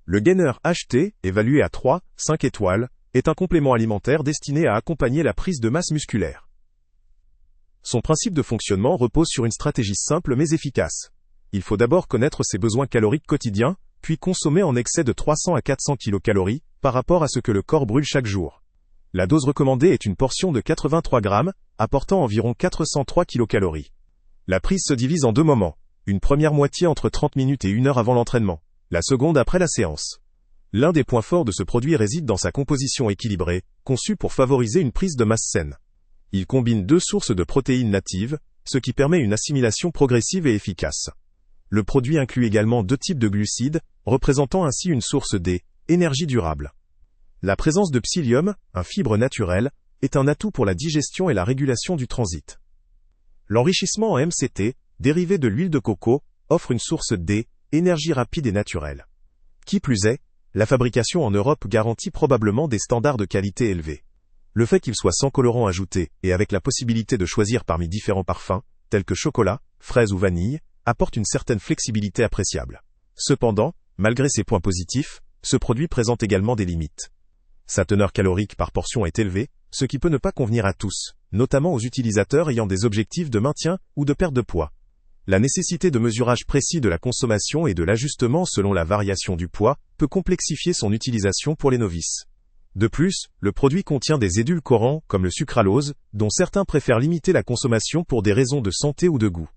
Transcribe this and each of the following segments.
Le gainer HT, évalué à 3-5 étoiles, est un complément alimentaire destiné à accompagner la prise de masse musculaire. Son principe de fonctionnement repose sur une stratégie simple mais efficace. Il faut d'abord connaître ses besoins caloriques quotidiens, puis consommer en excès de 300 à 400 kcal par rapport à ce que le corps brûle chaque jour. La dose recommandée est une portion de 83 grammes, apportant environ 403 kcal. La prise se divise en deux moments. Une première moitié entre 30 minutes et 1 heure avant l'entraînement. La seconde après la séance. L'un des points forts de ce produit réside dans sa composition équilibrée, conçue pour favoriser une prise de masse saine. Il combine 2 sources de protéines natives, ce qui permet une assimilation progressive et efficace. Le produit inclut également 2 types de glucides, représentant ainsi une source d'énergie durable. La présence de psyllium, un fibre naturel, est un atout pour la digestion et la régulation du transit. L'enrichissement en MCT, dérivé de l'huile de coco, offre une source d'énergie rapide et naturelle. Qui plus est, la fabrication en Europe garantit probablement des standards de qualité élevés. Le fait qu'il soit sans colorant ajouté et avec la possibilité de choisir parmi différents parfums, tels que chocolat, fraise ou vanille, apporte une certaine flexibilité appréciable. Cependant, malgré ces points positifs, ce produit présente également des limites. Sa teneur calorique par portion est élevée, ce qui peut ne pas convenir à tous, notamment aux utilisateurs ayant des objectifs de maintien ou de perte de poids. La nécessité de mesurage précis de la consommation et de l'ajustement selon la variation du poids peut complexifier son utilisation pour les novices. De plus, le produit contient des édulcorants comme le sucralose, dont certains préfèrent limiter la consommation pour des raisons de santé ou de goût.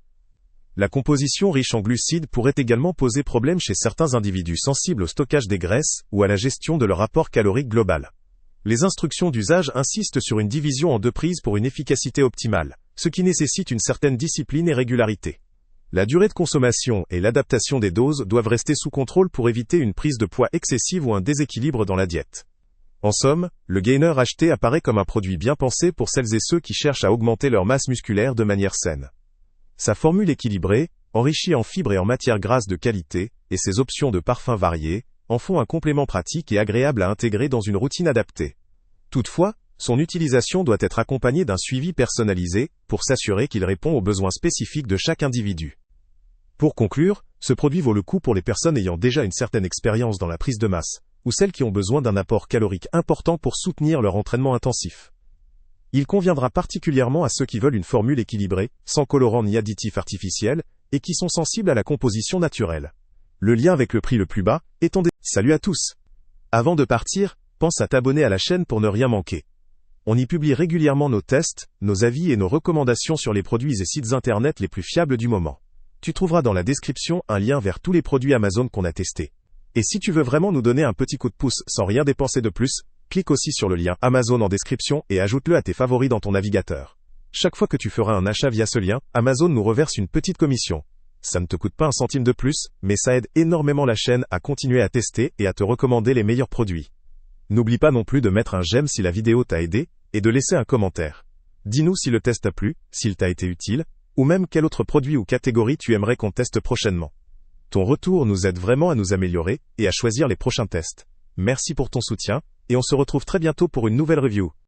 La composition riche en glucides pourrait également poser problème chez certains individus sensibles au stockage des graisses ou à la gestion de leur apport calorique global. Les instructions d'usage insistent sur une division en 2 prises pour une efficacité optimale, ce qui nécessite une certaine discipline et régularité. La durée de consommation et l'adaptation des doses doivent rester sous contrôle pour éviter une prise de poids excessive ou un déséquilibre dans la diète. En somme, le gainer HT apparaît comme un produit bien pensé pour celles et ceux qui cherchent à augmenter leur masse musculaire de manière saine. Sa formule équilibrée, enrichie en fibres et en matières grasses de qualité, et ses options de parfums variés, en font un complément pratique et agréable à intégrer dans une routine adaptée. Toutefois, son utilisation doit être accompagnée d'un suivi personnalisé, pour s'assurer qu'il répond aux besoins spécifiques de chaque individu. Pour conclure, ce produit vaut le coup pour les personnes ayant déjà une certaine expérience dans la prise de masse, ou celles qui ont besoin d'un apport calorique important pour soutenir leur entraînement intensif. Il conviendra particulièrement à ceux qui veulent une formule équilibrée, sans colorant ni additifs artificiels, et qui sont sensibles à la composition naturelle. Le lien avec le prix le plus bas est en description. Salut à tous! Avant de partir, pense à t'abonner à la chaîne pour ne rien manquer. On y publie régulièrement nos tests, nos avis et nos recommandations sur les produits et sites internet les plus fiables du moment. Tu trouveras dans la description un lien vers tous les produits Amazon qu'on a testés. Et si tu veux vraiment nous donner un petit coup de pouce sans rien dépenser de plus, clique aussi sur le lien Amazon en description et ajoute-le à tes favoris dans ton navigateur. Chaque fois que tu feras un achat via ce lien, Amazon nous reverse une petite commission. Ça ne te coûte pas un centime de plus, mais ça aide énormément la chaîne à continuer à tester et à te recommander les meilleurs produits. N'oublie pas non plus de mettre un j'aime si la vidéo t'a aidé, et de laisser un commentaire. Dis-nous si le test t'a plu, s'il t'a été utile, ou même quel autre produit ou catégorie tu aimerais qu'on teste prochainement. Ton retour nous aide vraiment à nous améliorer, et à choisir les prochains tests. Merci pour ton soutien, et on se retrouve très bientôt pour une nouvelle review.